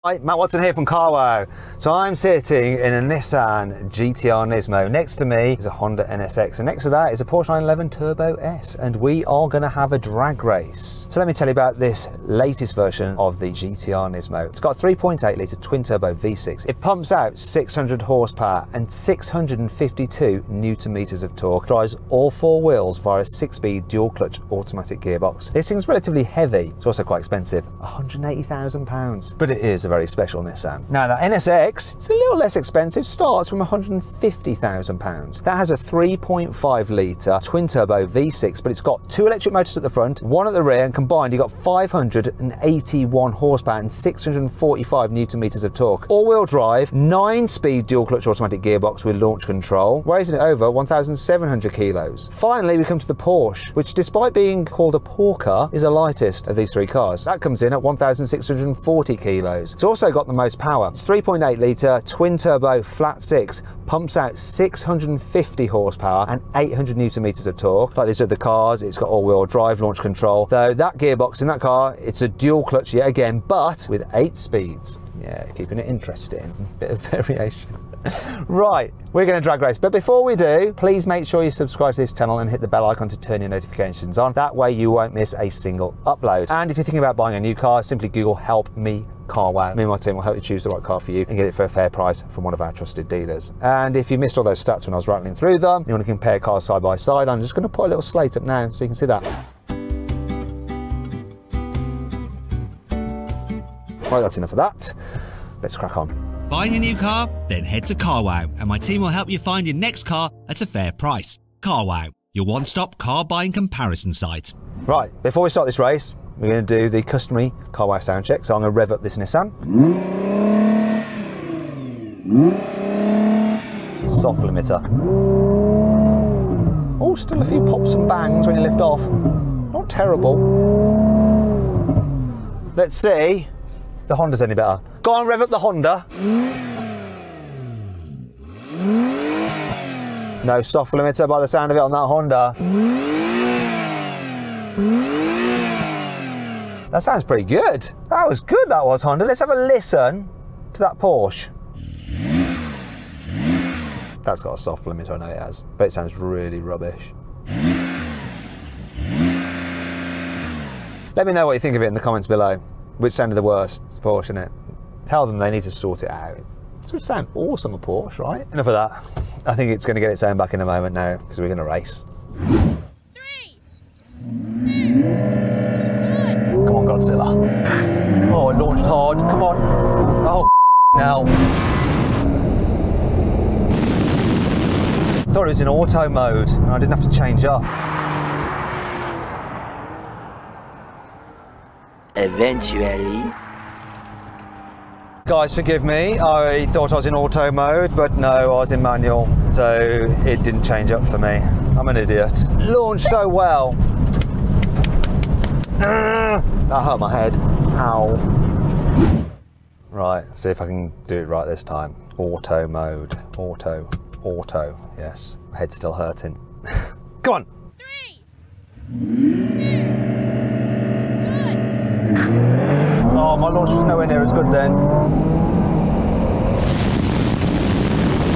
Hi, Matt Watson here from Carwow. So I'm sitting in a Nissan GTR-Nismo. Next to me is a Honda NSX, and next to that is a Porsche 911 TurboS, and we are going to have a drag race. So let me tell you about this latest version of the GTR-Nismo. It's got a 3.8 litre twin-turbo V6. It pumps out 600 horsepower and 652 newton-meters of torque. Drives all four wheels via a 6-speed dual-clutch automatic gearbox. This thing's relatively heavy. It's also quite expensive, £180,000, but it is a very special Nissan. Now that NSX, it's a little less expensive, starts from £150,000. That has a 3.5 litre twin turbo V6, but it's got two electric motors at the front, one at the rear, and combined you got 581 horsepower and 645 newton meters of torque. All-wheel drive, 9-speed dual clutch automatic gearbox with launch control, weighs it over 1,700 kilos. Finally, we come to the Porsche, which despite being called a poor car, is the lightest of these three cars. That comes in at 1,640 kilos. It's also got the most power. It's 3.8 litre twin turbo flat 6, pumps out 650 horsepower and 800 newton meters of torque. Like these other cars, it's got all-wheel drive, launch control. Though that gearbox in that car, it's a dual clutch yet again, but with 8 speeds. Yeah, keeping it interesting. Bit of variation. Right, we're going to drag race, but before we do, please make sure you subscribe to this channel and hit the bell icon to turn your notifications on. That way you won't miss a single upload. And if you're thinking about buying a new car, simply Google "Help Me Carwow." Me and my team will help you choose the right car for you and get it for a fair price from one of our trusted dealers. And if you missed all those stats when I was rattling through them, you want to compare cars side by side, I'm just going to put a little slate up now so you can see that. Right, that's enough of that. Let's crack on. Buying a new car? Then head to Carwow and my team will help you find your next car at a fair price. Carwow, your one-stop car buying comparison site. Right, before we start this race, we're going to do the customary Carwow sound check. So I'm going to rev up this Nissan. Soft limiter. Oh, still a few pops and bangs when you lift off. Not terrible. Let's see if the Honda's any better. Go on, rev up the Honda. No soft limiter by the sound of it on that Honda. That sounds pretty good. That was good, that was, Honda. Let's have a listen to that Porsche. That's got a soft limiter, I know it has, but it sounds really rubbish. Let me know what you think of it in the comments below. Which sounded the worst? It's Porsche, innit? Tell them they need to sort it out. It would sound awesome, a Porsche, right? Enough of that. I think it's going to get its own back in a moment now, because we're going to race. 3, 2, 1. Come on, Godzilla. Oh, it launched hard. Come on. Oh, now. I thought it was in auto mode, and I didn't have to change up. Eventually. Guys, forgive me, I thought I was in auto mode, but no, I was in manual, so it didn't change up for me. I'm an idiot. Launched so well. That hurt my head. Ow. Right, see if I can do it right this time. Auto mode. Auto. Yes, my head's still hurting. Come on. 3, 2, 1. Oh, my launch was nowhere near as good then.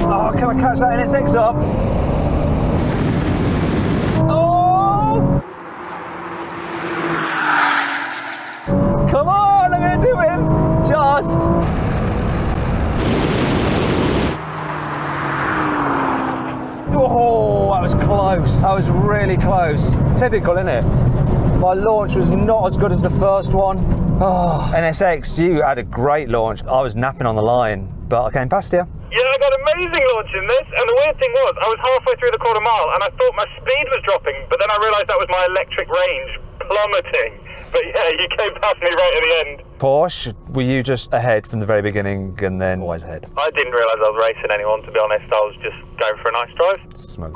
Oh, can I catch that NSX up? Oh! Come on, I'm going to do it! Just! Oh, that was close. That was really close. Typical, isn't it? My launch was not as good as the first one. Oh, NSX, you had a great launch. I was napping on the line, but I came past you. Yeah, I got amazing launch in this, and the weird thing was, I was halfway through the quarter mile, and I thought my speed was dropping, but then I realised that was my electric range plummeting. But yeah, you came past me right at the end. Porsche, were you just ahead from the very beginning and then always ahead? I didn't realise I was racing anyone, to be honest. I was just going for a nice drive. Smoke.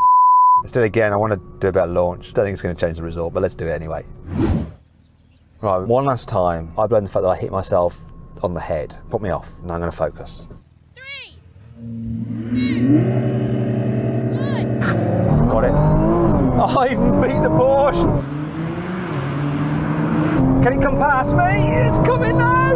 Let's do it again. I want to do a bit of launch. Don't think it's going to change the result, but let's do it anyway. Right, one last time. I blame the fact that I hit myself on the head. Put me off. Now I'm going to focus. 3, 2, 1. Got it. Oh, I even beat the Porsche. Can it come past me? It's coming now.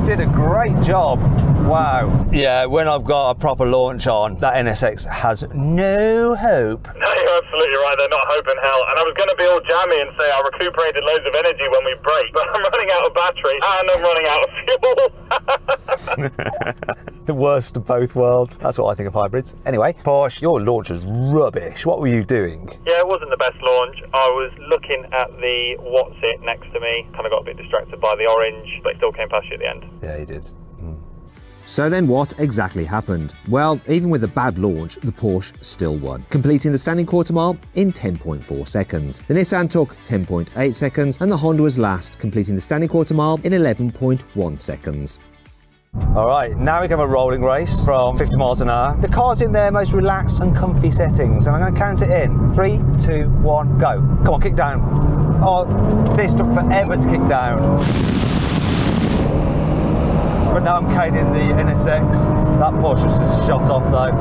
did a great job. Wow. Yeah, when I've got a proper launch on, that NSX has no hope. No, you're absolutely right. They're not hope in hell. And I was going to be all jammy and say I recuperated loads of energy when we brake, but I'm running out of battery and I'm running out of fuel. The worst of both worlds. That's what I think of hybrids. Anyway, Porsche, your launch was rubbish. What were you doing? Yeah, it wasn't the best launch. I was looking at the what's it next to me. Kind of got a bit distracted by the orange, but it still came past you at the end. Yeah, you did. So then what exactly happened? Well, even with a bad launch, the Porsche still won, completing the standing quarter mile in 10.4 seconds. The Nissan took 10.8 seconds and the Honda was last, completing the standing quarter mile in 11.1 seconds. All right, now we have a rolling race from 50 miles an hour. The car's in their most relaxed and comfy settings, and I'm going to count it in. 3, 2, 1, go. Come on, kick down. Oh, this took forever to kick down. But now I'm caning the NSX. That Porsche just shot off though.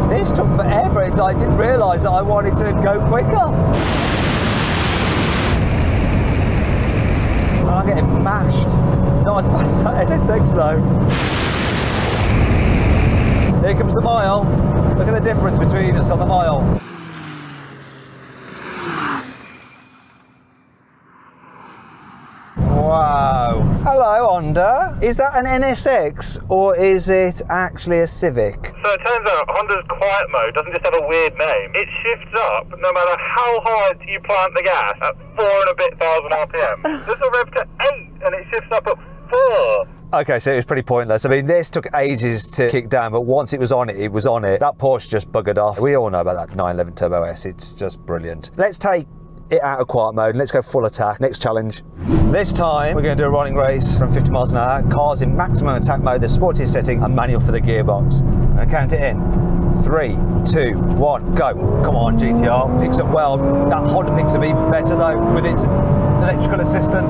This took forever. I didn't realise that I wanted to go quicker. And I'm getting mashed. Not as bad as that NSX though. Here comes the mile. Look at the difference between us on the mile. Wow. Hello, Honda. Is that an NSX or is it actually a Civic? So it turns out Honda's quiet mode doesn't just have a weird name. It shifts up no matter how hard you plant the gas at 4,000 and a bit RPM. This will rev to 8 and it shifts up at 4. Okay, so it was pretty pointless. I mean, this took ages to kick down, but once it was on it, it was on it. That Porsche just buggered off. We all know about that 911 TurboS. It's just brilliant. Let's take it out of quiet mode and let's go full attack. Next challenge. This time we're going to do a rolling race from 50 miles an hour. Cars in maximum attack mode, the sportiest setting, and manual for the gearbox. And count it in. 3, 2, 1, go. Come on, GTR. Picks up well. That Honda picks up even better though with its electrical assistance.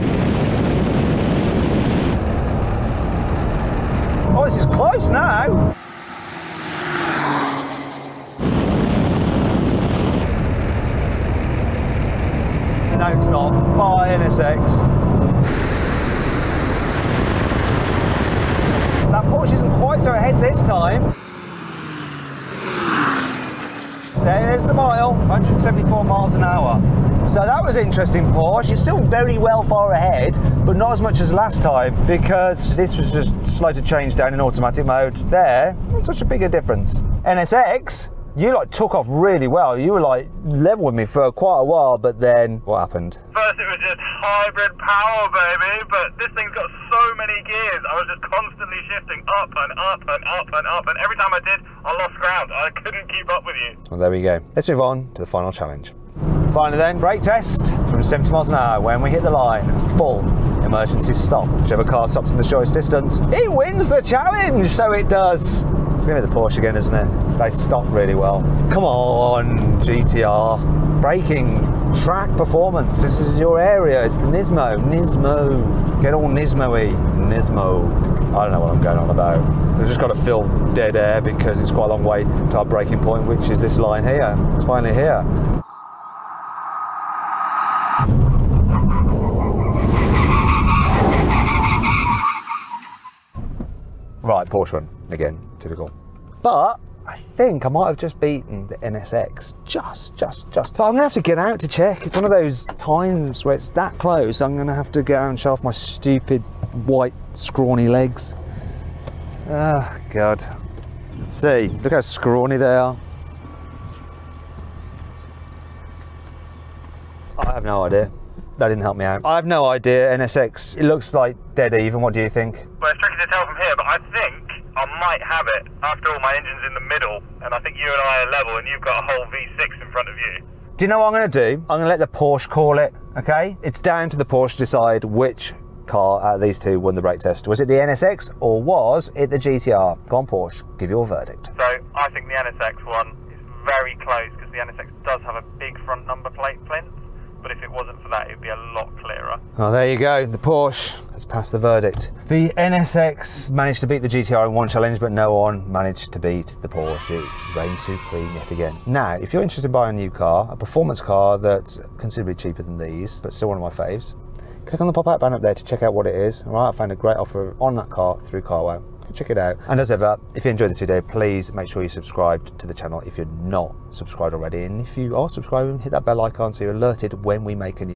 Oh, this is close now. No, it's not. Bye, NSX. That Porsche isn't quite so ahead this time. There's the mile, 174 miles an hour. So that was interesting, Porsche. You're still very well far ahead, but not as much as last time because this was just slow to change down in automatic mode. There, not such a bigger difference. NSX, you like took off really well. You were like level with me for quite a while, but then what happened? First it was just hybrid power, baby, but this thing's got so many gears. I was just constantly shifting up and up and up and up, and every time I did, I lost ground. I couldn't keep up with you. Well, there we go. Let's move on to the final challenge. Finally then, brake test from 70 miles an hour. When we hit the line, full emergency stop. Whichever car stops in the shortest distance, it wins the challenge, so it does. It's going to be the Porsche again, isn't it? They stop really well. Come on, GTR. Braking, track performance. This is your area. It's the Nismo. Nismo. Get all Nismo-y. Nismo. I don't know what I'm going on about. We've just got to fill dead air because it's quite a long way to our braking point, which is this line here. It's finally here. Right, Porsche one again, typical. But I think I might have just beaten the NSX. Just. So I'm gonna have to get out to check. It's one of those times where it's that close. I'm gonna have to get out and show off my stupid white scrawny legs. Oh God. See, look how scrawny they are. I have no idea. That didn't help me out. I have no idea, NSX. It looks like dead even. What do you think? Well, it's tricky to tell from here, but I think I might have it. After all, my engine's in the middle, and I think you and I are level, and you've got a whole V6 in front of you. Do you know what I'm going to do? I'm going to let the Porsche call it, okay? It's down to the Porsche to decide which car out of these two won the brake test. Was it the NSX or was it the GTR? Go on, Porsche, give your verdict. So I think the NSX one is very close because the NSX does have a big front number plate plinth, but if it wasn't for that, it'd be a lot clearer. Oh, there you go. The Porsche has passed the verdict. The NSX managed to beat the GTR in one challenge, but no one managed to beat the Porsche. It reigned supreme yet again. Now, if you're interested in buying a new car, a performance car that's considerably cheaper than these, but still one of my faves, click on the pop-out banner up there to check out what it is. All right, I found a great offer on that car through Carwow. Check it out. And as ever, if you enjoyed this video, please make sure you're subscribed to the channel if you're not subscribed already. And if you are subscribed, hit that bell icon so you're alerted when we make a new